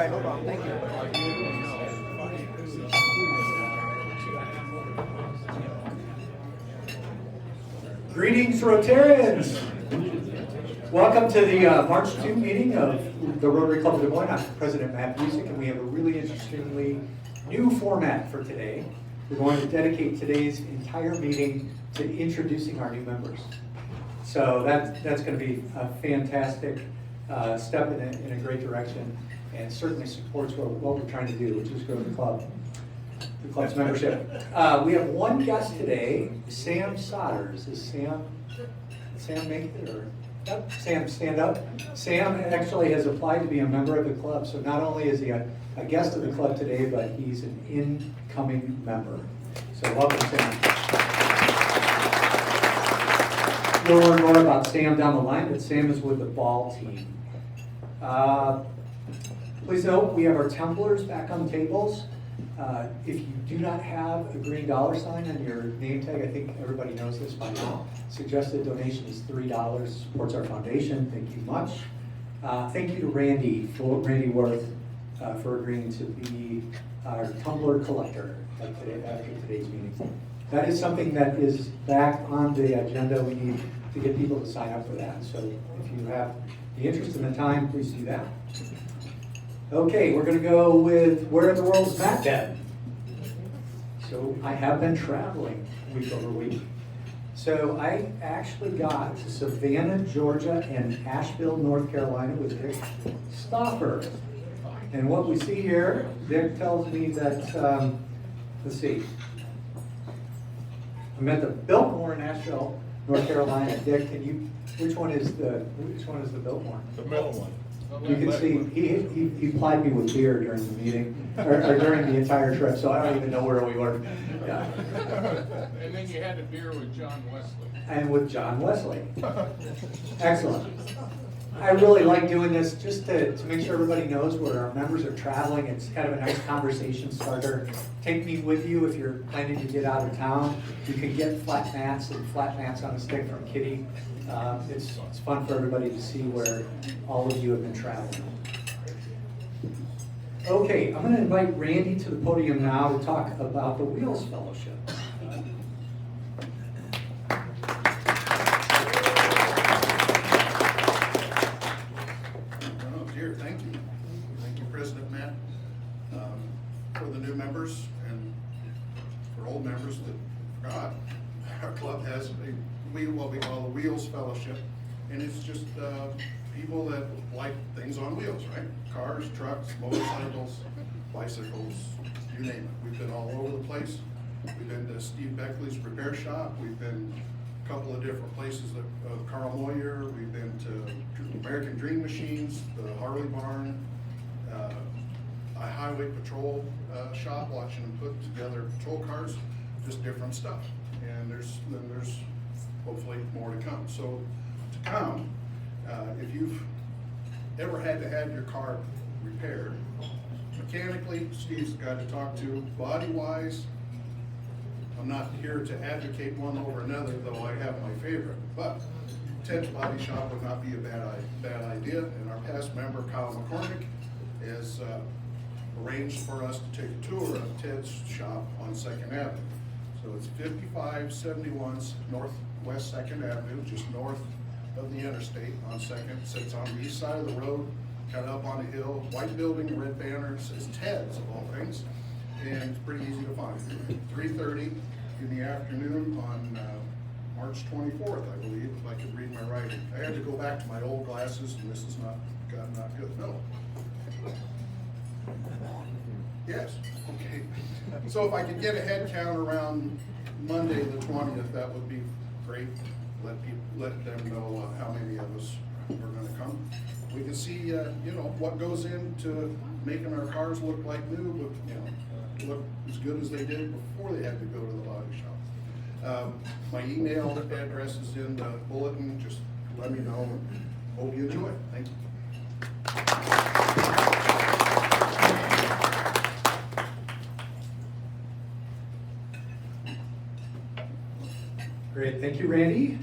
right, hold on. Thank you. Greetings, Rotarians. Welcome to the March 2 meeting of the Rotary Club of Des Moines. I'm President Matt Busick, and we have a really interestingly new format for today. We're going to dedicate today's entire meeting to introducing our new members. So that's going to be a fantastic step in a great direction, and certainly supports what we're trying to do, which is grow the club's membership. We have one guest today, Sam Sodders. Is Sam make it, or? Yep. Sam, stand up. Sam actually has applied to be a member of the club, so not only is he a guest of the club today, but he's an incoming member. So welcome, Sam. You'll learn more about Sam down the line, but Sam is with the ball team. Please note, we have our templars back on the tables. If you do not have a green dollar sign on your name tag, I think everybody knows this by now. Suggested donation is $3, supports our foundation. Thank you much. Thank you to Randy Worth for agreeing to be our tumbler collector after today's meeting. That is something that is back on the agenda. We need to get people to sign up for that. So if you have the interest and the time, please do that. Okay, we're going to go with where in the world is Matt been? So I have been traveling week over week. So I actually got to Savannah, Georgia, and Asheville, North Carolina with Dick Stoffer. And what we see here, Dick tells me that, let's see, I'm at the Biltmore in Asheville, North Carolina. Dick, which one is the Biltmore? The middle one. You can see, he plied me with beer during the meeting, or during the entire trip, so I don't even know where we were. Yeah. And then you had a beer with John Wesley. And with John Wesley. Excellent. I really like doing this just to make sure everybody knows where our members are traveling. It's kind of a nice conversation starter. Take me with you if you're planning to get out of town. You can get flat mats on a stick from Kitty. It's fun for everybody to see where all of you have been traveling. Okay, I'm going to invite Randy to the podium now to talk about the Wheels Fellowship. Oh dear, thank you. Thank you, President Matt. For the new members and for old members that forgot, our club has what we call the Wheels Fellowship, and it's just people that like things on wheels, right? Cars, trucks, motorcycles, bicycles, you name it. We've been all over the place. We've been to Steve Beckley's repair shop. We've been a couple of different places, Carl Moyer. We've been to American Dream Machines, the Harley Barn, a highway patrol shop, watching them put together patrol cars, just different stuff. And there's hopefully more to come. So to come, if you've ever had to have your car repaired, mechanically, Steve's the guy to talk to. Body-wise, I'm not here to advocate one over another, though I have my favorite, but Ted's Body Shop would not be a bad idea. And our past member, Kyle McCormick, has arranged for us to take a tour of Ted's shop on 2nd Avenue. So it's 5571 Northwest 2nd Avenue, just north of the interstate on 2nd. Sits on the east side of the road, kind of up on a hill. White building, red banner, says Ted's of all things, and it's pretty easy to find. 3:30 in the afternoon on March 24th, I believe, if I could read my writing. I had to go back to my old glasses, and this is not good. No. Yes, okay. So if I could get a head count around Monday the 20th, that would be great. Let them know how many of us are going to come. We can see, what goes into making our cars look like new, but look as good as they did before they had to go to the body shop. My email address is in the bulletin. Just let me know. Hope you enjoy it. Thank you. Great, thank you, Randy.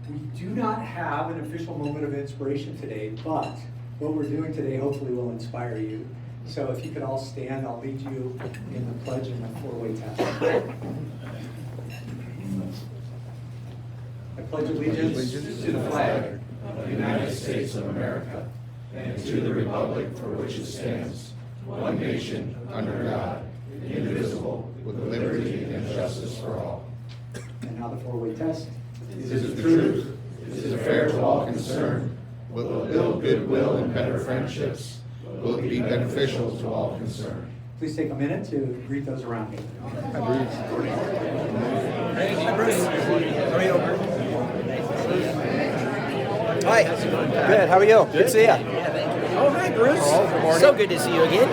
We do not have an official moment of inspiration today, but what we're doing today hopefully will inspire you. So if you could all stand, I'll lead you in the pledge and the four-way test. I pledge allegiance to the flag of the United States of America and to the republic for which it stands, one nation, under God, indivisible, with liberty and justice for all. And now the four-way test. Is it the truth? Is it fair to all concerned? Will it build goodwill and better friendships? Will it be beneficial to all concerned? Please take a minute to greet those around you. Hi, Bruce. How are you? Hi. Good. How are you? Good to see you. Yeah, thank you. Oh, hi, Bruce. Oh, good morning. So good to see you again.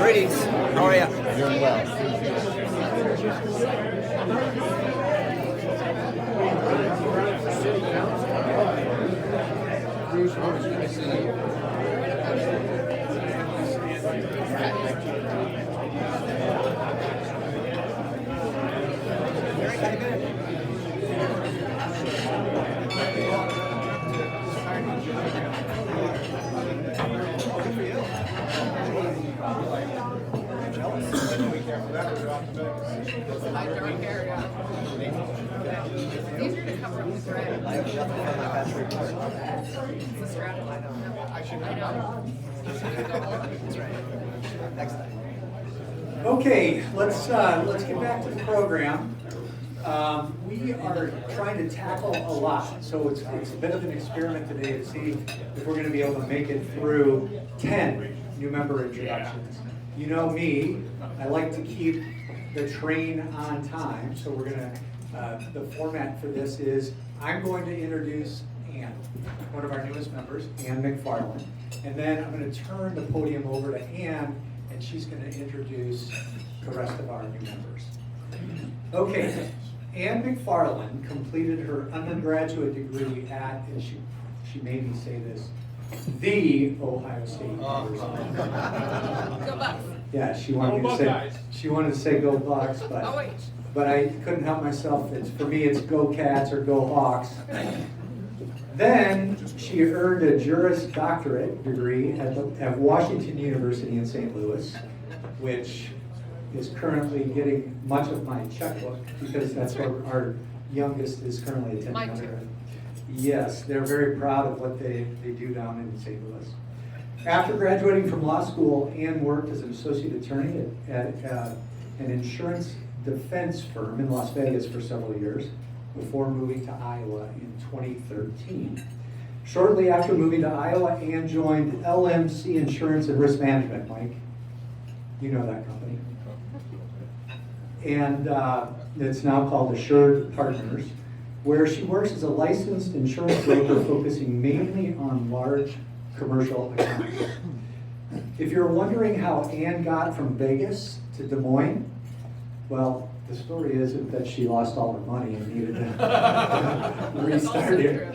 Greetings. How are you? Doing well. Easier to cover up the thread. I have nothing on my past report. It's a straddle. I know. I know. That's right. Next time. Okay, let's get back to the program. We are trying to tackle a lot, so it's a bit of an experiment today to see if we're going to be able to make it through 10 new member introductions. You know me, I like to keep the train on time, so we're going to, the format for this is I'm going to introduce Ann, one of our newest members, Ann McFarland, and then I'm going to turn the podium over to Ann, and she's going to introduce the rest of our new members. Okay, Ann McFarland completed her undergraduate degree at, and she made me say this, the Ohio State University. Go Bucks. Yeah, she wanted me to say go Bucks, Oh, wait. but I couldn't help myself. For me, it's go Cats or go Hawks. Then she earned a Juris Doctorate degree at Washington University in St. Louis, which is currently getting much of my checkbook because that's where our youngest is currently attending Mine too. undergrad. Yes, they're very proud of what they do down in St. Louis. After graduating from law school, Ann worked as an associate attorney at an insurance defense firm in Las Vegas for several years before moving to Iowa in 2013. Shortly after moving to Iowa, Ann joined LMC Insurance and Risk Management. Mike, you know that company. And it's now called Assured Partners, where she works as a licensed insurance broker focusing mainly on large commercial accounts. If you're wondering how Ann got from Vegas to Des Moines, well, the story isn't that she lost all her money and needed to restart it.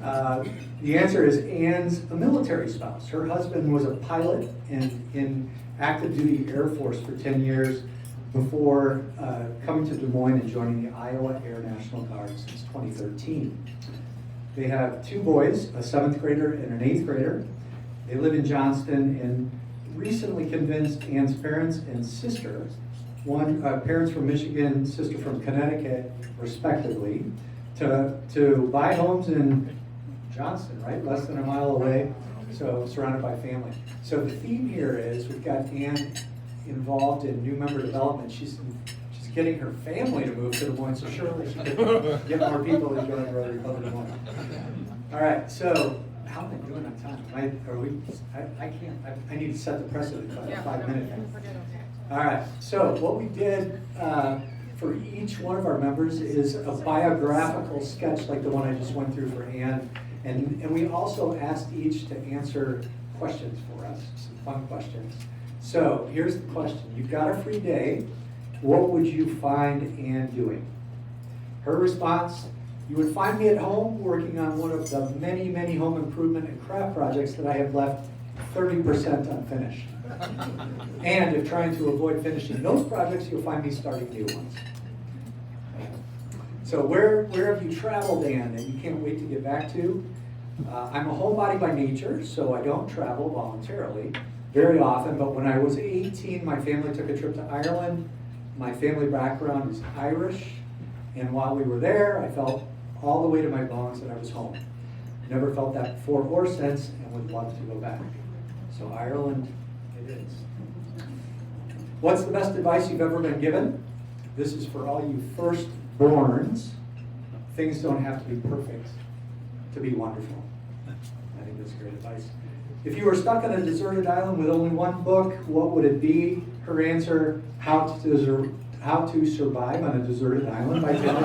The answer is Ann's a military spouse. Her husband was a pilot and in active duty Air Force for 10 years before coming to Des Moines and joining the Iowa Air National Guard since 2013. They have two boys, a 7th grader and an 8th grader. They live in Johnston and recently convinced Ann's parents and sister, parents from Michigan, sister from Connecticut, respectively, to buy homes in Johnston, right? Less than a mile away, so surrounded by family. So the theme here is we've got Ann involved in new member development. She's getting her family to move to Des Moines, so surely she could get more people to join Rotary Club of Des Moines. All right, so how am I doing on time? I need to set the precedent by Yeah, 5 minutes. we're good, okay. All right, so what we did for each one of our members is a biographical sketch like the one I just went through for Ann. And we also asked each to answer questions for us, some fun questions. So here's the question. You've got a free day. What would you find Ann doing? Her response, you would find me at home working on one of the many, many home improvement and craft projects that I have left 30% unfinished. And if trying to avoid finishing those projects, you'll find me starting new ones. So where have you traveled, Ann, that you can't wait to get back to? I'm a homebody by nature, so I don't travel voluntarily very often, but when I was 18, my family took a trip to Ireland. My family background is Irish, and while we were there, I felt all the way to my bones that I was home. Never felt that before or since, and would love to go back. So Ireland, it is. What's the best advice you've ever been given? This is for all you firstborns. Things don't have to be perfect to be wonderful. I think that's great advice. If you were stuck on a deserted island with only one book, what would it be? Her answer, How to Survive on a Deserted Island by Taylor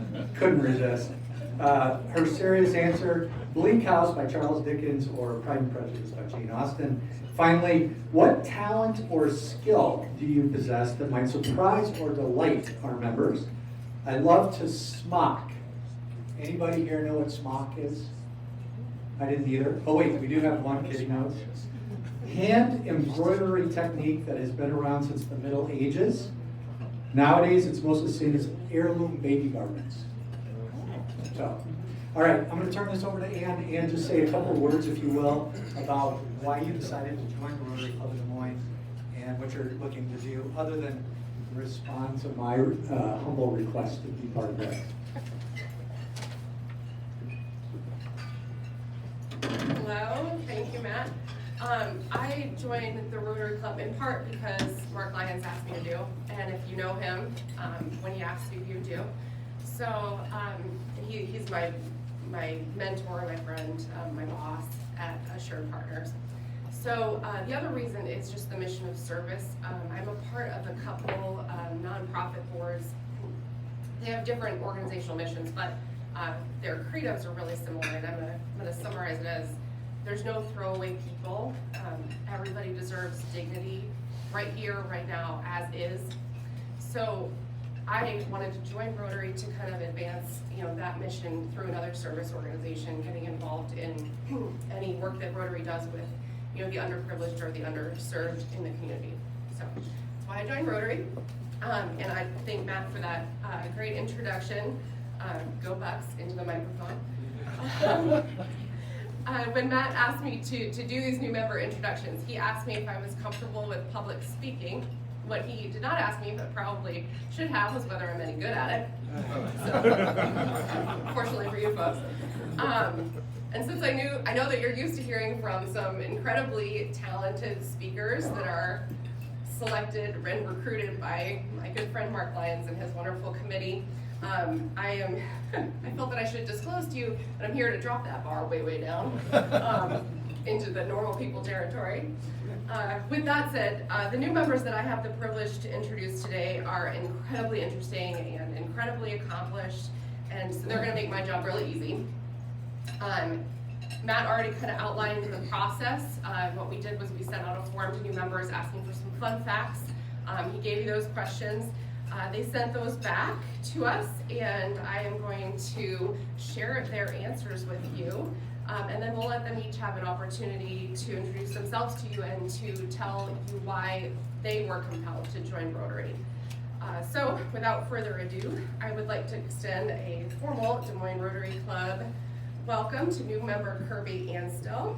Swift. Couldn't resist. Her serious answer, Bleak House by Charles Dickens or Pride and Prejudice by Jane Austen. Finally, what talent or skill do you possess that might surprise or delight our members? I love to smock. Anybody here know what smock is? I didn't either. Oh wait, we do have one kid who knows. Hand embroidery technique that has been around since the Middle Ages. Nowadays, it's mostly seen as heirloom baby garments. So, all right, I'm going to turn this over to Ann. Ann, just say a couple words, if you will, about why you decided to join the Rotary Club of Des Moines and what you're looking to do, other than respond to my humble request to be part of that. Hello, thank you, Matt. I joined the Rotary Club in part because Mark Lyons asked me to do, and if you know him, when he asks you, you do. So he's my mentor, my friend, my boss at Assured Partners. So the other reason is just the mission of service. I'm a part of a couple nonprofit boards. They have different organizational missions, but their credos are really similar, and I'm gonna summarize it as, there's no throwaway people. Everybody deserves dignity right here, right now, as is. So I wanted to join Rotary to kind of advance, that mission through another service organization, getting involved in any work that Rotary does with, the underprivileged or the underserved in the community. So that's why I joined Rotary. And I thank Matt for that great introduction. Go Bucks into the microphone. When Matt asked me to do these new member introductions, he asked me if I was comfortable with public speaking. What he did not ask me, but probably should have, was whether I'm any good at it. So, fortunately for you folks. And since I know that you're used to hearing from some incredibly talented speakers that are selected and recruited by my good friend Mark Lyons and his wonderful committee, I felt that I should disclose to you that I'm here to drop that bar way, way down into the normal people territory. With that said, the new members that I have the privilege to introduce today are incredibly interesting and incredibly accomplished, and so they're going to make my job really easy. Matt already kind of outlined the process. What we did was we sent out a form to new members asking for some fun facts. He gave you those questions. They sent those back to us, and I am going to share their answers with you. And then we'll let them each have an opportunity to introduce themselves to you and to tell you why they were compelled to join Rotary. So without further ado, I would like to extend a formal Des Moines Rotary Club welcome to new member Kirby Anstill.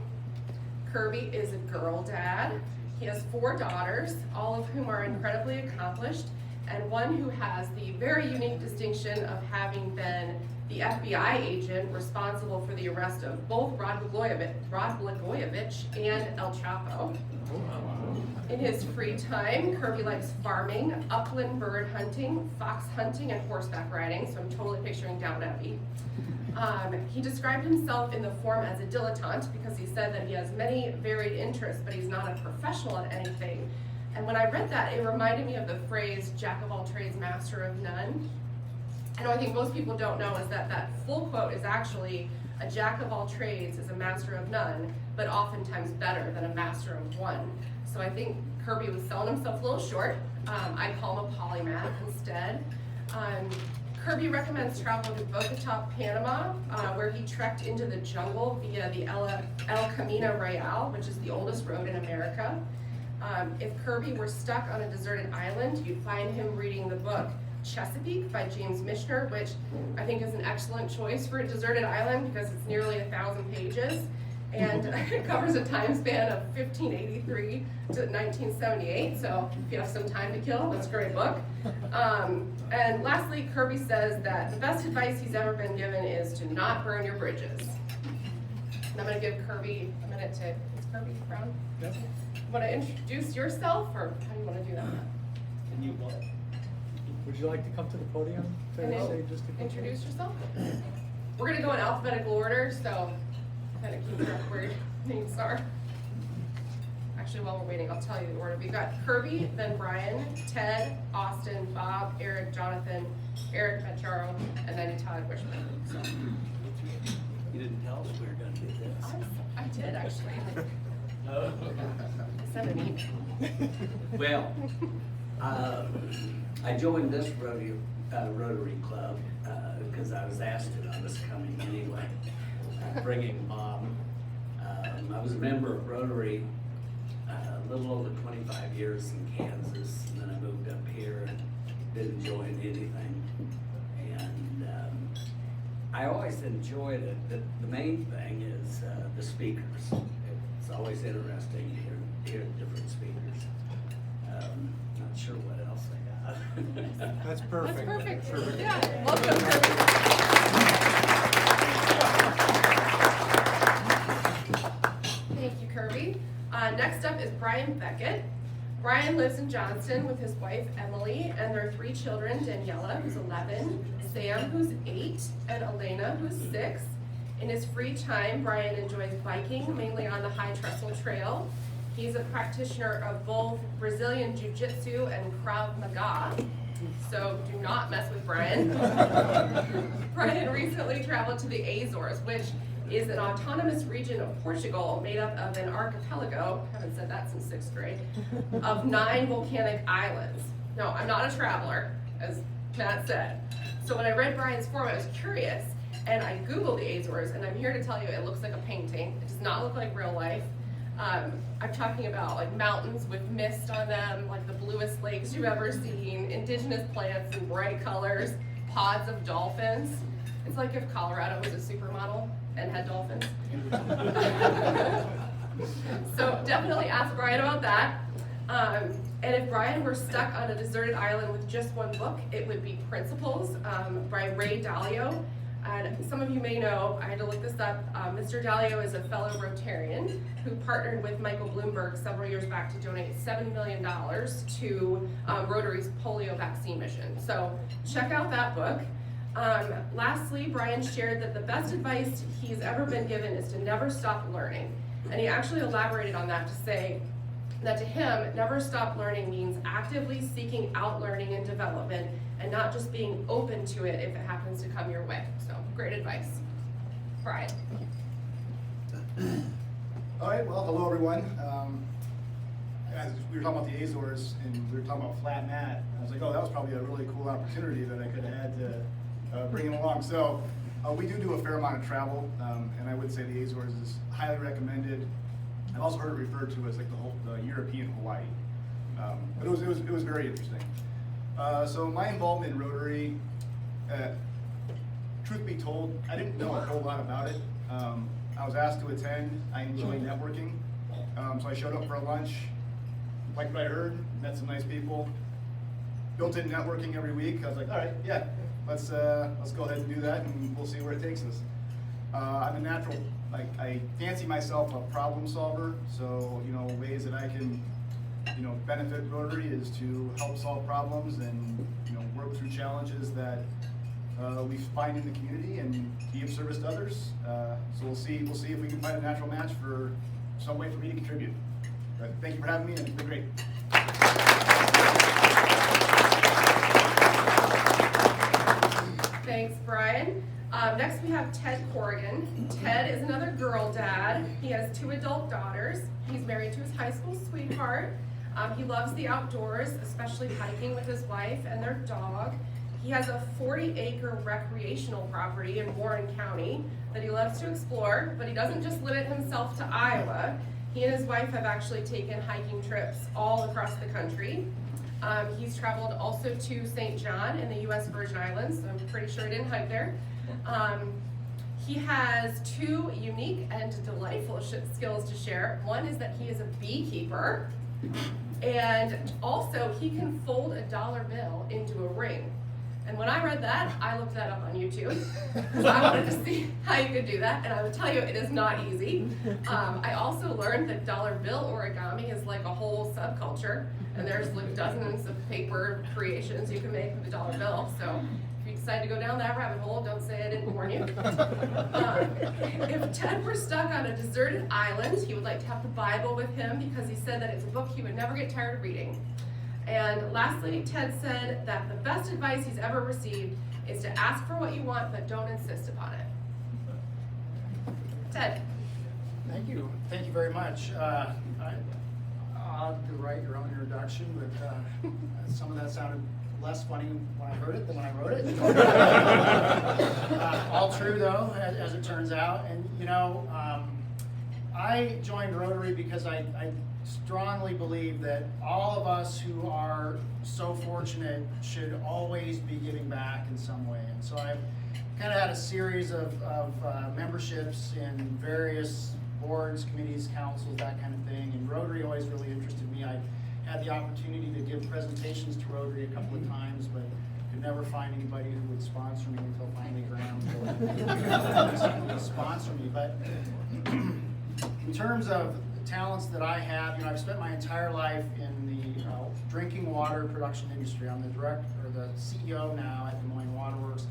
Kirby is a girl dad. He has 4 daughters, all of whom are incredibly accomplished, and one who has the very unique distinction of having been the FBI agent responsible for the arrest of both Rod Blagojevich and El Chapo. In his free time, Kirby likes farming, upland bird hunting, fox hunting, and horseback riding, so I'm totally picturing Downton Abbey. He described himself in the form as a dilettante because he said that he has many varied interests, but he's not a professional at anything. And when I read that, it reminded me of the phrase, jack of all trades, master of none. And what I think most people don't know is that that full quote is actually, a jack of all trades is a master of none, but oftentimes better than a master of one. So I think Kirby was selling himself a little short. I call him a polymath instead. Kirby recommends travel to Bogota, Panama, where he trekked into the jungle via the El Camino Real, which is the oldest road in America. If Kirby were stuck on a deserted island, you'd find him reading the book Chesapeake by James Michener, which I think is an excellent choice for a deserted island because it's nearly 1,000 pages and it covers a time span of 1583 to 1978. So if you have some time to kill, that's a great book. And lastly, Kirby says that the best advice he's ever been given is to not burn your bridges. And I'm going to give Kirby a minute to, is Kirby Brown? Yep. Want to introduce yourself, or how do you want to do that? Can you what? Would you like to come to the podium? Fair to say, just to Introduce yourself. We're going to go in alphabetical order, so kind of keep track where your names are. Actually, while we're waiting, I'll tell you the order. We've got Kirby, then Brian, Ted, Austin, Bob, Eric, Jonathan, Eric Macharo, and then Todd Wishman. So. You didn't tell us we were going to do this. I did, actually. I sent an email. Well, I joined this Rotary Club because I was asked it. I was coming anyway, bringing Mom. I was a member of Rotary a little over 25 years in Kansas, and then I moved up here and didn't join anything. And I always enjoyed it. The main thing is the speakers. It's always interesting to hear different speakers. Not sure what else I got. That's perfect. That's perfect. Yeah, welcome, Kirby. Thank you, Kirby. Next up is Brian Beckett. Brian lives in Johnston with his wife, Emily, and their 3 children, Daniela, who's 11, Sam, who's 8, and Elena, who's 6. In his free time, Brian enjoys biking, mainly on the High Trestle Trail. He's a practitioner of both Brazilian Jiu-Jitsu and Krav Maga, so do not mess with Brian. Brian recently traveled to the Azores, which is an autonomous region of Portugal made up of an archipelago, haven't said that since 6th grade, of 9 volcanic islands. No, I'm not a traveler, as Matt said. So when I read Brian's form, I was curious, and I Googled the Azores, and I'm here to tell you it looks like a painting. It does not look like real life. I'm talking about like mountains with mist on them, like the bluest lakes you've ever seen, indigenous plants in bright colors, pods of dolphins. It's like if Colorado was a supermodel and had dolphins. So definitely ask Brian about that. And if Brian were stuck on a deserted island with just one book, it would be Principles by Ray Dalio. And some of you may know, I had to look this up, Mr. Dalio is a fellow Rotarian who partnered with Michael Bloomberg several years back to donate $7 million to Rotary's polio vaccine mission. So check out that book. Lastly, Brian shared that the best advice he's ever been given is to never stop learning. And he actually elaborated on that to say that to him, never stop learning means actively seeking out learning and development and not just being open to it if it happens to come your way. So, great advice. Brian. All right, well, hello everyone. As we were talking about the Azores and we were talking about flat mat, I was like, oh, that was probably a really cool opportunity that I could have had to bring him along. So we do a fair amount of travel, and I would say the Azores is highly recommended. I've also heard it referred to as like the European Hawaii, but it was very interesting. So my involvement in Rotary, truth be told, I didn't know a whole lot about it. I was asked to attend. I enjoy networking, so I showed up for a lunch, liked what I heard, met some nice people. Built-in networking every week. I was like, all right, yeah, let's go ahead and do that, and we'll see where it takes us. I'm a natural. I fancy myself a problem solver, so ways that I can benefit Rotary is to help solve problems and work through challenges that we find in the community and be of service to others. So we'll see if we can find a natural match for some way for me to contribute. But thank you for having me, and it's been great. Thanks, Brian. Next we have Ted Corrigan. Ted is another girl dad. He has 2 adult daughters. He's married to his high school sweetheart. He loves the outdoors, especially hiking with his wife and their dog. He has a 40-acre recreational property in Warren County that he loves to explore, but he doesn't just limit himself to Iowa. He and his wife have actually taken hiking trips all across the country. He's traveled also to St. John in the U.S. Virgin Islands, so I'm pretty sure he didn't hike there. He has two unique and delightful skills to share. One is that he is a beekeeper, and also he can fold a dollar bill into a ring. And when I read that, I looked that up on YouTube, because I wanted to see how you could do that, and I would tell you it is not easy. I also learned that dollar bill origami is like a whole subculture, and there's like dozens of paper creations you can make with a dollar bill, so if you decide to go down that rabbit hole, don't say I didn't warn you. If Ted were stuck on a deserted island, he would like to have the Bible with him, because he said that it's a book he would never get tired of reading. And lastly, Ted said that the best advice he's ever received is to ask for what you want, but don't insist upon it. Ted. Thank you. Thank you very much. Odd to write your own introduction, but some of that sounded less funny when I heard it than when I wrote it. All true though, as it turns out. And you know, I joined Rotary because I strongly believe that all of us who are so fortunate should always be giving back in some way. And so I've kind of had a series of memberships in various boards, committees, councils, that kind of thing. And Rotary always really interested me. I had the opportunity to give presentations to Rotary a couple of times, but could never find anybody who would sponsor me until finally Graham would sponsor me. But in terms of the talents that I have, you know, I've spent my entire life in the drinking water production industry. I'm the CEO now at Des Moines Waterworks.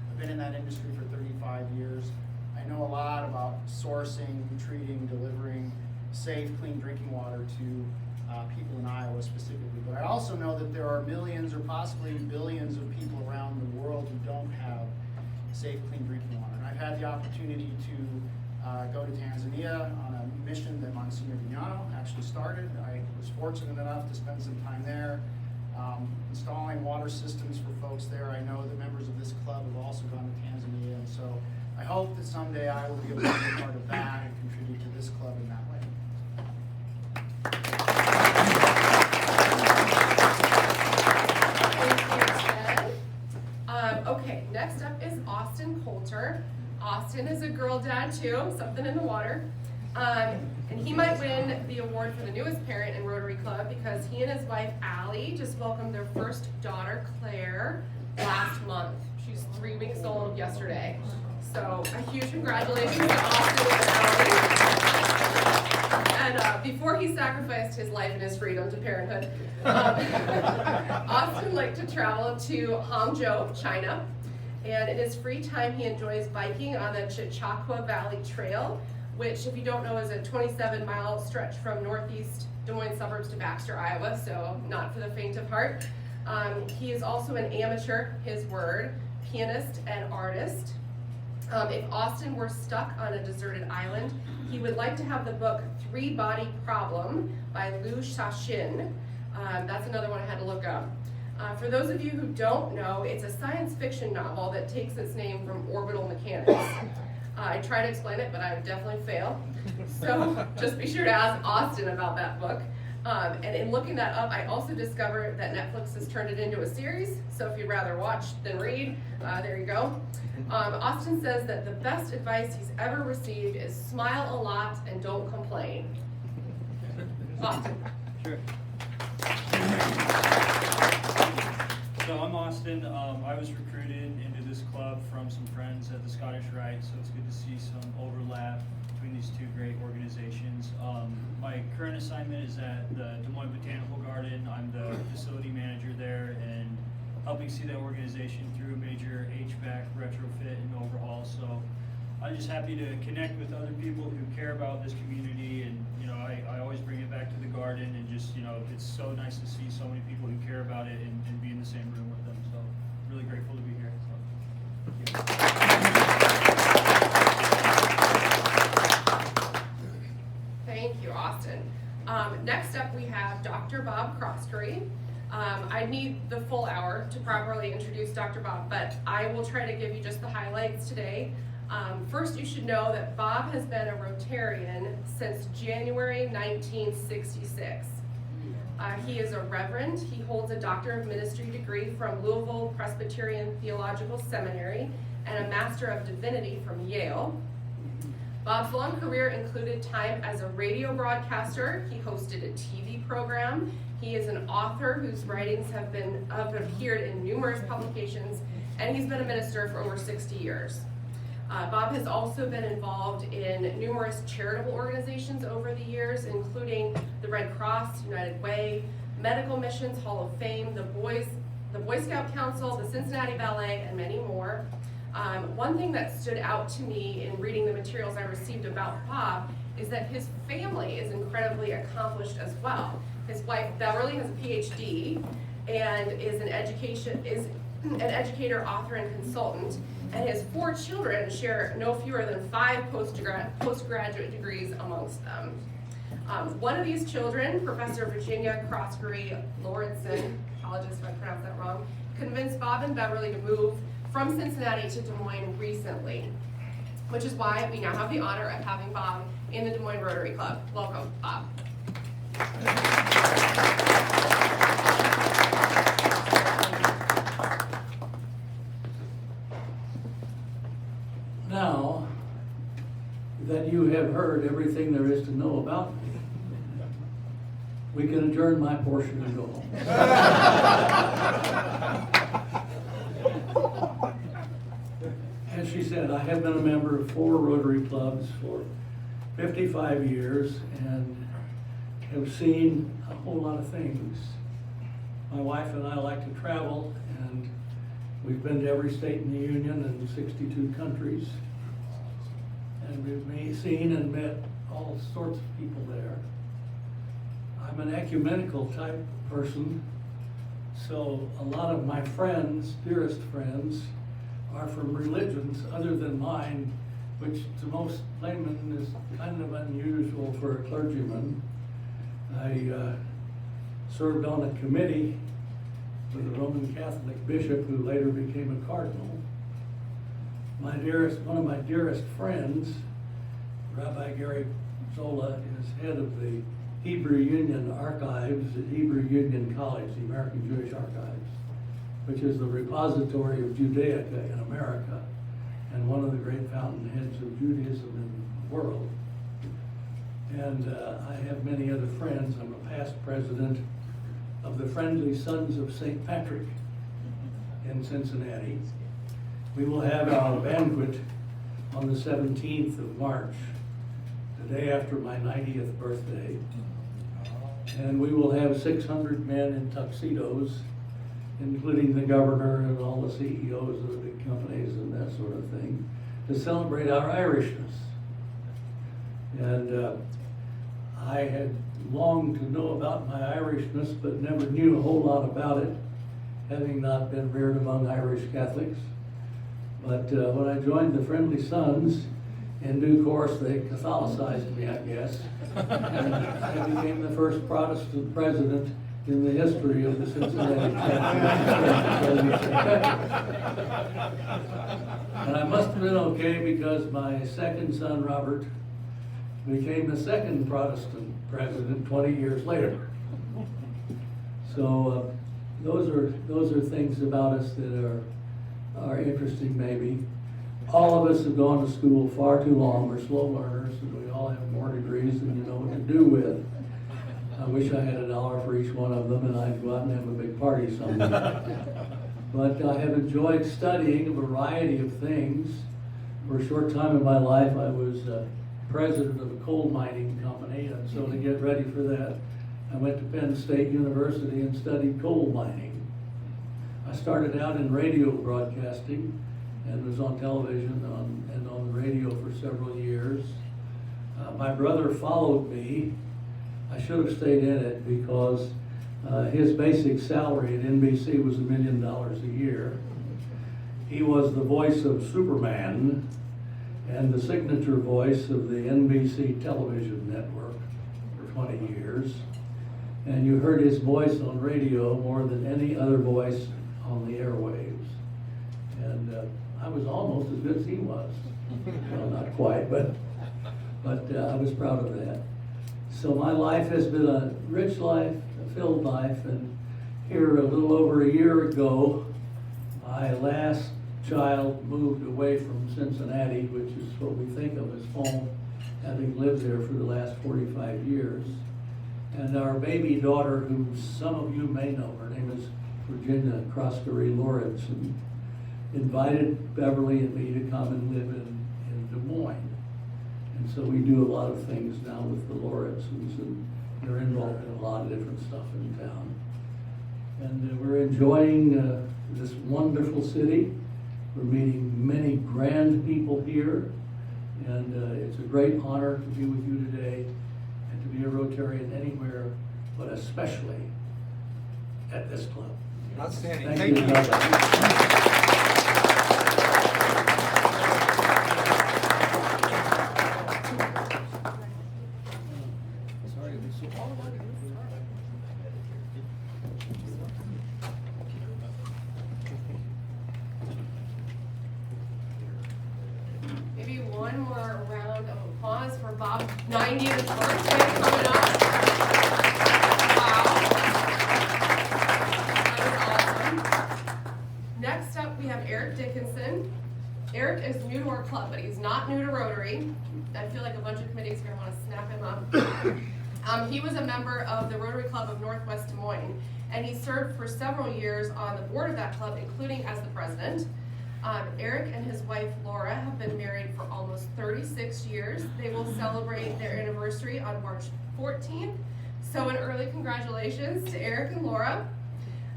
I've been in that industry for 35 years. I know a lot about sourcing, treating, delivering safe, clean drinking water to people in Iowa specifically. But I also know that there are millions or possibly billions of people around the world who don't have safe, clean drinking water. And I've had the opportunity to go to Tanzania on a mission that Monsignor Vignano actually started. I was fortunate enough to spend some time there installing water systems for folks there. I know that members of this club have also gone to Tanzania, and so I hope that someday I will be able to be a part of that and contribute to this club in that way. Okay, next up is Austin Coulter. Austin is a girl dad too, something in the water. And he might win the award for the newest parent in Rotary Club because he and his wife Allie just welcomed their first daughter Claire last month. She's 3 weeks old yesterday. So a huge congratulations to Austin and Allie. And before he sacrificed his life and his freedom to parenthood, Austin liked to travel to Hangzhou, China. And in his free time, he enjoys biking on the Chautauqua Valley Trail, which, if you don't know, is a 27-mile stretch from northeast Des Moines suburbs to Baxter, Iowa, so not for the faint of heart. He is also an amateur, his word, pianist and artist. If Austin were stuck on a deserted island, he would like to have the book Three Body Problem by Liu Shaoxin. That's another one I had to look up. For those of you who don't know, it's a science fiction novel that takes its name from orbital mechanics. I try to explain it, but I definitely fail. So just be sure to ask Austin about that book. And in looking that up, I also discovered that Netflix has turned it into a series. So if you'd rather watch than read, there you go. Austin says that the best advice he's ever received is smile a lot and don't complain. Austin. Sure. So I'm Austin. I was recruited into this club from some friends at the Scottish Rite, so it's good to see some overlap between these two great organizations. My current assignment is at the Des Moines Botanical Garden. I'm the facility manager there and helping see that organization through a major HVAC retrofit and overhaul. So I'm just happy to connect with other people who care about this community, and you know, I always bring it back to the garden, and just, you know, it's so nice to see so many people who care about it and be in the same room with them. So really grateful to be here. So, Thank you, Austin. Next up, we have Dr. Bob Croskery. I need the full hour to properly introduce Dr. Bob, but I will try to give you just the highlights today. First, you should know that Bob has been a Rotarian since January 1966. He is a reverend. He holds a Doctor of Ministry degree from Louisville Presbyterian Theological Seminary and a Master of Divinity from Yale. Bob's long career included time as a radio broadcaster. He hosted a TV program. He is an author whose writings have appeared in numerous publications, and he's been a minister for over 60 years. Bob has also been involved in numerous charitable organizations over the years, including the Red Cross, United Way, Medical Missions Hall of Fame, the Boy Scout Council, the Cincinnati Ballet, and many more. One thing that stood out to me in reading the materials I received about Bob is that his family is incredibly accomplished as well. His wife Beverly has a PhD and is an educator, author, and consultant. And his 4 children share no fewer than 5 postgraduate degrees amongst them. One of these children, Professor Virginia Croskery Lawrenson, apologies if I pronounced that wrong, convinced Bob and Beverly to move from Cincinnati to Des Moines recently, which is why we now have the honor of having Bob in the Des Moines Rotary Club. Welcome, Bob. Now that you have heard everything there is to know about me, we can adjourn my portion and go home. As she said, I have been a member of 4 Rotary clubs for 55 years and have seen a whole lot of things. My wife and I like to travel, and we've been to every state in the Union and 62 countries. And we've seen and met all sorts of people there. I'm an ecumenical type person, so a lot of my friends, dearest friends, are from religions other than mine, which to most laymen is kind of unusual for a clergyman. I served on a committee with a Roman Catholic bishop who later became a cardinal. One of my dearest friends, Rabbi Gary Zola, is head of the Hebrew Union Archives at Hebrew Union College, the American Jewish Archives, which is the repository of Judaica in America and one of the great fountainheads of Judaism in the world. And I have many other friends. I'm a past president of the Friendly Sons of St. Patrick in Cincinnati. We will have our banquet on the 17th of March, the day after my 90th birthday. And we will have 600 men in tuxedos, including the governor and all the CEOs of the big companies and that sort of thing, to celebrate our Irishness. And I had longed to know about my Irishness, but never knew a whole lot about it, having not been reared among Irish Catholics. But when I joined the Friendly Sons, in due course they Catholicized me, I guess. And I became the first Protestant president in the history of the Cincinnati chapter. And I must have been okay because my second son, Robert, became the second Protestant president 20 years later. So those are things about us that are interesting maybe. All of us have gone to school far too long. We're slow learners, and we all have more degrees than you know what to do with. I wish I had $1 for each one of them, and I'd go out and have a big party someday. But I have enjoyed studying a variety of things. For a short time in my life, I was president of a coal mining company, and so to get ready for that, I went to Penn State University and studied coal mining. I started out in radio broadcasting and was on television and on the radio for several years. My brother followed me. I should have stayed in it because his basic salary at NBC was $1 million a year. He was the voice of Superman and the signature voice of the NBC television network for 20 years. And you heard his voice on radio more than any other voice on the airwaves. And I was almost as good as he was. Well, not quite, but I was proud of that. So my life has been a rich life, a filled life, and here a little over a year ago, my last child moved away from Cincinnati, which is what we think of as home, having lived there for the last 45 years. And our baby daughter, who some of you may know, her name is Virginia Croskery Lawrence, and invited Beverly and me to come and live in Des Moines. And so we do a lot of things now with the Lawrences, and they're involved in a lot of different stuff in town. And we're enjoying this wonderful city. We're meeting many grand people here, and it's a great honor to be with you today and to be a Rotarian anywhere, but especially at this club. Outstanding. Thank you. Maybe one more round of applause for Bob's 90th birthday coming up. Wow. That was awesome. Next up, we have Eric Dickinson. Eric is new to our club, but he's not new to Rotary. I feel like a bunch of committees are going to want to snap him up. He was a member of the Rotary Club of Northwest Des Moines, and he served for several years on the board of that club, including as the president. Eric and his wife Laura have been married for almost 36 years. They will celebrate their anniversary on March 14th. So an early congratulations to Eric and Laura.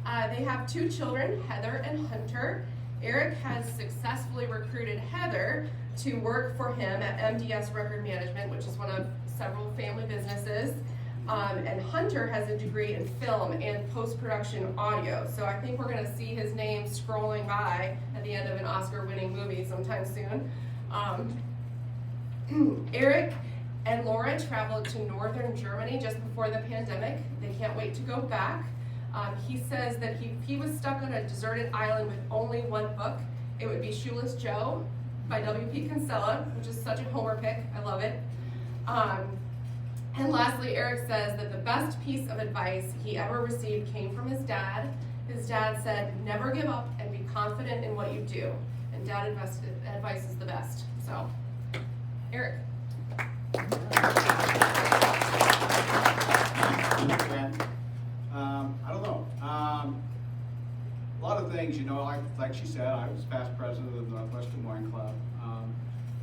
They have 2 children, Heather and Hunter. Eric has successfully recruited Heather to work for him at MDS Record Management, which is one of several family businesses. And Hunter has a degree in film and post-production audio. So I think we're gonna see his name scrolling by at the end of an Oscar-winning movie sometime soon. Eric and Laura traveled to northern Germany just before the pandemic. They can't wait to go back. He says that if he was stuck on a deserted island with only one book, it would be Shoeless Joe by W.P. Kinsella, which is such a Homer pick. I love it. And lastly, Eric says that the best piece of advice he ever received came from his dad. His dad said, never give up and be confident in what you do. And dad advice is the best. So, Eric. I don't know. A lot of things, you know, like she said, I was past president of the Northwest Des Moines Club.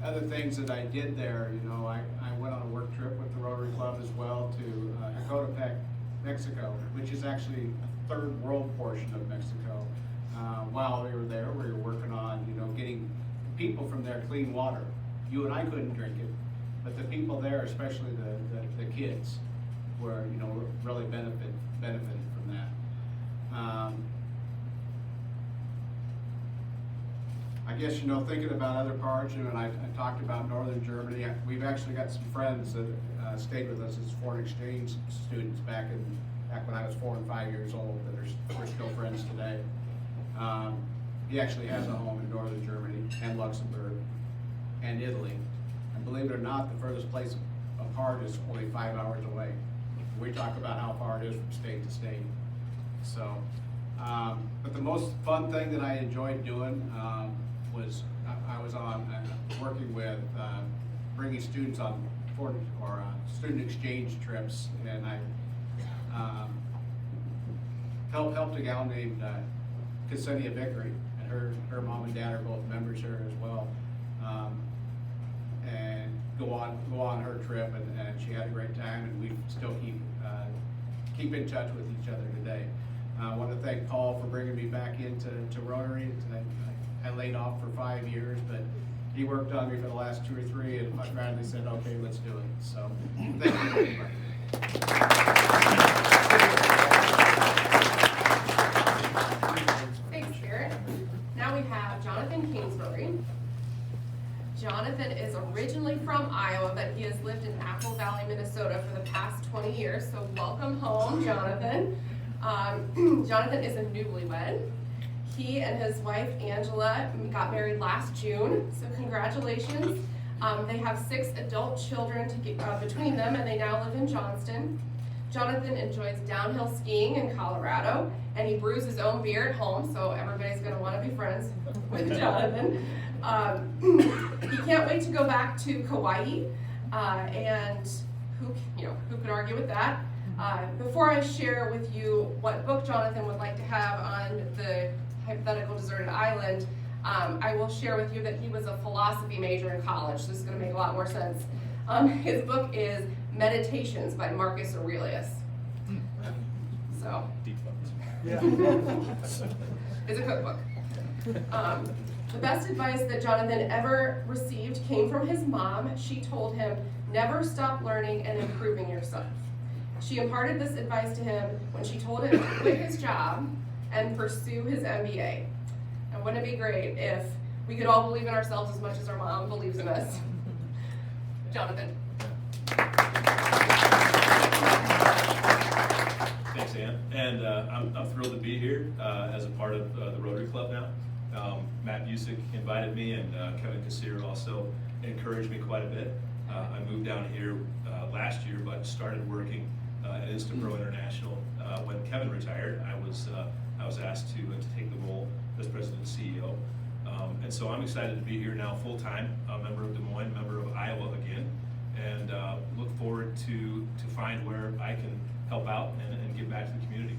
Other things that I did there, you know, I went on a work trip with the Rotary Club as well to Ecatepec, Mexico, which is actually a third world portion of Mexico. While we were there, we were working on, you know, getting people from there clean water. You and I couldn't drink it, but the people there, especially the kids, were, you know, really benefited from that. I guess, you know, thinking about other parts, you know, and I talked about northern Germany. We've actually got some friends that stayed with us as foreign exchange students back when I was 4 and 5 years old that we're still friends today. He actually has a home in northern Germany and Luxembourg and Italy. And believe it or not, the furthest place apart is only 5 hours away. We talk about how far it is from state to state. So, but the most fun thing that I enjoyed doing was I was on working with bringing students on student exchange trips, and I helped a gal named Ksenia Vickery, and her mom and dad are both members here as well, and go on her trip, and she had a great time, and we still keep in touch with each other today. I want to thank Paul for bringing me back into Rotary. I laid off for 5 years, but he worked on me for the last 2 or 3, and I finally said, okay, let's do it. So, thank you very much. Thanks, Garrett. Now we have Jonathan Kingsbury. Jonathan Jonathan is originally from Iowa, but he has lived in Apple Valley, Minnesota for the past 20 years, so welcome home, Jonathan. Jonathan is a newlywed. He and his wife, Angela, got married last June, so congratulations. They have 6 adult children between them, and they now live in Johnston. Jonathan enjoys downhill skiing in Colorado, and he brews his own beer at home, so everybody's going to want to be friends with Jonathan. He can't wait to go back to Kauai, and who could argue with that? Before I share with you what book Jonathan would like to have on the hypothetical deserted island, I will share with you that he was a philosophy major in college. This is going to make a lot more sense. His book is Meditations by Marcus Aurelius. So, it's a cookbook. The best advice that Jonathan ever received came from his mom. She told him, never stop learning and improving yourself. She imparted this advice to him when she told him to quit his job and pursue his MBA. And wouldn't it be great if we could all believe in ourselves as much as our mom believes in us? Jonathan. Thanks, Ann. And I'm thrilled to be here as a part of the Rotary Club now. Matt Busick invited me, and Kevin Kassir also encouraged me quite a bit. I moved down here last year, but started working at Instapro International. When Kevin retired, I was asked to take the role as president and CEO. And so I'm excited to be here now full-time, a member of Des Moines, member of Iowa again, and look forward to find where I can help out and give back to the community.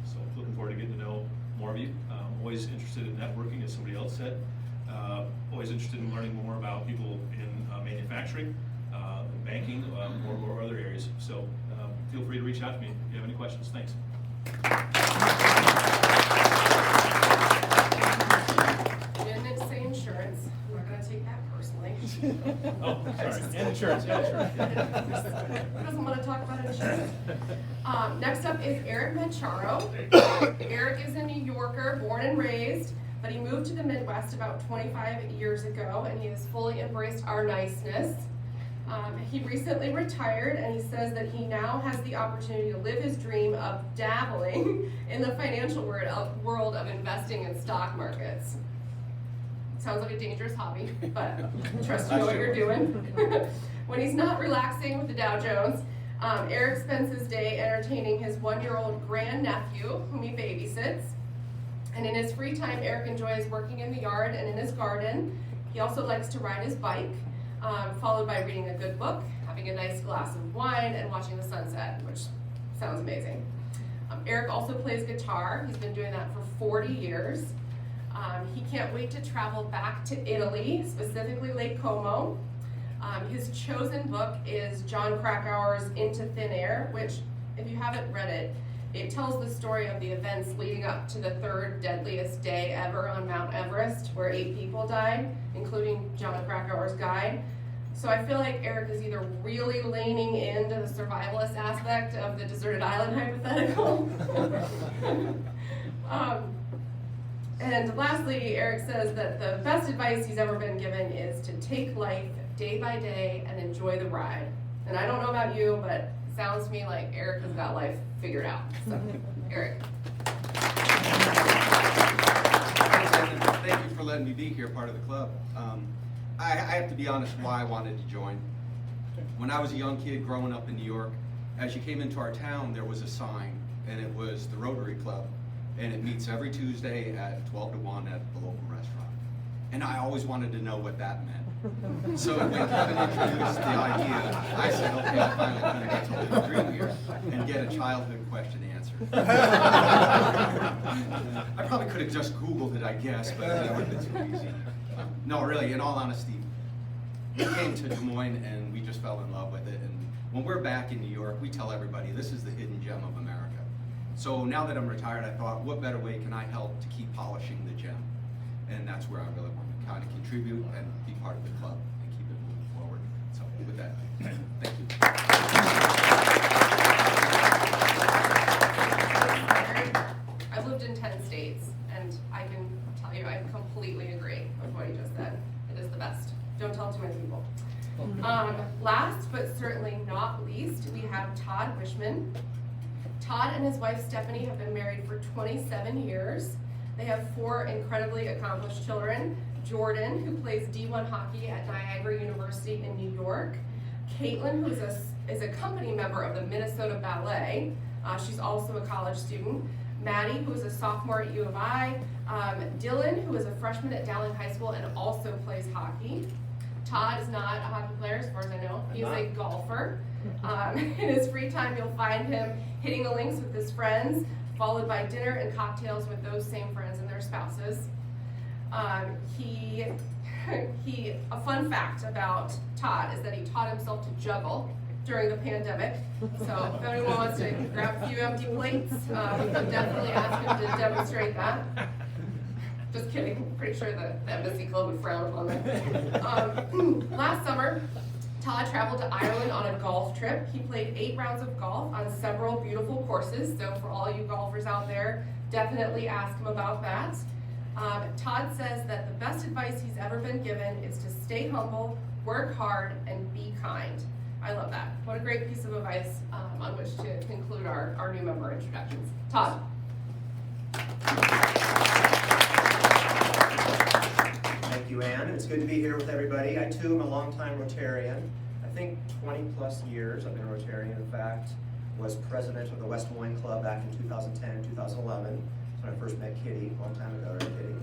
So looking forward to getting to know more of you. Always interested in networking, as somebody else said. Always interested in learning more about people in manufacturing, banking, or other areas. So feel free to reach out to me if you have any questions. Thanks. You didn't say insurance. I'm not going to take that personally. Oh, sorry. And insurance. Yeah, insurance. Who doesn't want to talk about insurance? Next up is Eric Macharo. Eric is a New Yorker, born and raised, but he moved to the Midwest about 25 years ago, and he has fully embraced our niceness. He recently retired, and he says that he now has the opportunity to live his dream of dabbling in the financial world of investing in stock markets. Sounds like a dangerous hobby, but trust you know what you're doing. When he's not relaxing with the Dow Jones, Eric spends his day entertaining his 1-year-old grandnephew, whom he babysits. And in his free time, Eric enjoys working in the yard and in his garden. He also likes to ride his bike, followed by reading a good book, having a nice glass of wine, and watching the sunset, which sounds amazing. Eric also plays guitar. He's been doing that for 40 years. He can't wait to travel back to Italy, specifically Lake Como. His chosen book is John Krakauer's Into Thin Air, which, if you haven't read it, it tells the story of the events leading up to the 3rd deadliest day ever on Mount Everest, where 8 people died, including John Krakauer's guide. So I feel like Eric is either really leaning into the survivalist aspect of the deserted island hypothetical. And lastly, Eric says that the best advice he's ever been given is to take life day by day and enjoy the ride. And I don't know about you, but it sounds to me like Eric has got life figured out. So, Eric. Thank you for letting me be here, part of the club. I have to be honest why I wanted to join. When I was a young kid growing up in New York, as you came into our town, there was a sign, and it was the Rotary Club, and it meets every Tuesday at 12 to 1 at the local restaurant. And I always wanted to know what that meant. So when Kevin introduced the idea, I said, okay, I'm finally going to get to live a dream here and get a childhood question answered. I probably could have just Googled it, I guess, but that would have been too easy. No, really, in all honesty, we came to Des Moines and we just fell in love with it. And when we're back in New York, we tell everybody this is the hidden gem of America. So now that I'm retired, I thought, what better way can I help to keep polishing the gem? And that's where I really want to kind of contribute and be part of the club and keep it moving forward. So with that, thank you. I've lived in 10 states, and I can tell you I completely agree with what you just said. It is the best. Don't tell too many Last but certainly not least, we have Todd Wishman. Todd and his wife Stephanie have been married for 27 years. They have 4 incredibly accomplished children. Jordan, who plays D1 hockey at Niagara University in New York. Caitlin, who is a company member of the Minnesota Ballet. She's also a college student. Maddie, who is a sophomore at U of I. Dylan, who is a freshman at Dowling High School and also plays hockey. Todd is not a hockey player, as far as I know. He's a golfer. In his free time, you'll find him hitting the links with his friends, followed by dinner and cocktails with those same friends and their spouses. A fun fact about Todd is that he taught himself to juggle during the pandemic. So if anyone wants to grab a few empty plates, we can definitely ask him to demonstrate that. Just kidding, pretty sure the Embassy Club would frown upon that. Last summer, Todd traveled to Ireland on a golf trip. He played 8 rounds of golf on several beautiful courses. So for all you golfers out there, definitely ask him about that. Todd says that the best advice he's ever been given is to stay humble, work hard, and be kind. I love that. What a great piece of advice on which to conclude our new member introductions. Todd. Thank you, Ann. It's good to be here with everybody. I too am a longtime Rotarian. I think 20 plus years I've been a Rotarian. In fact, was president of the West Des Moines Club back in 2010, 2011. That's when I first met Kitty, a long time ago, right, Kitty?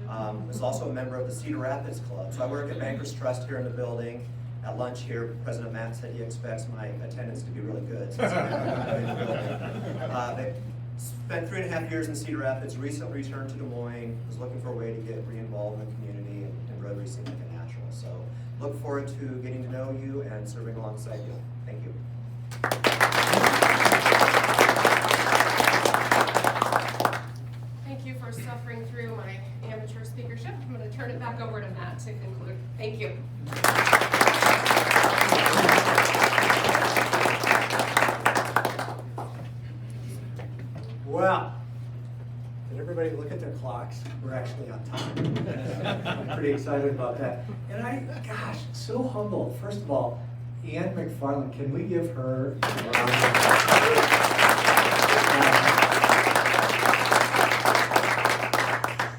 I was also a member of the Cedar Rapids Club. So I work at Bankers Trust here in the building. At lunch here, President Matt said he expects my attendance to be really good since I'm in the building. They spent 3.5 years in Cedar Rapids, recently returned to Des Moines, was looking for a way to get re-involved in the community, and Rotary seemed like a natural. So look forward to getting to know you and serving alongside you. Thank you. Thank you for suffering through my amateur speakership. I'm going to turn it back over to Matt to conclude. Thank you. Well, did everybody look at their clocks? We're actually on time. I'm pretty excited about that. And gosh, so humble. First of all, Ann McFarland, can we give her a round of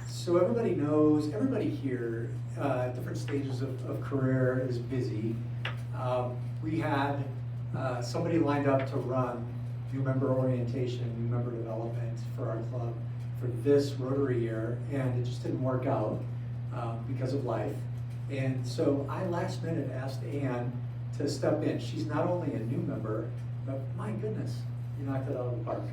So everybody knows, everybody here at different stages of career is busy. We had somebody lined up to run new member orientation, new member development for our club for this Rotary year, and it just didn't work out because of life. And so I last minute asked Ann to step in. She's not only a new member, but my goodness, you knocked it out of the park.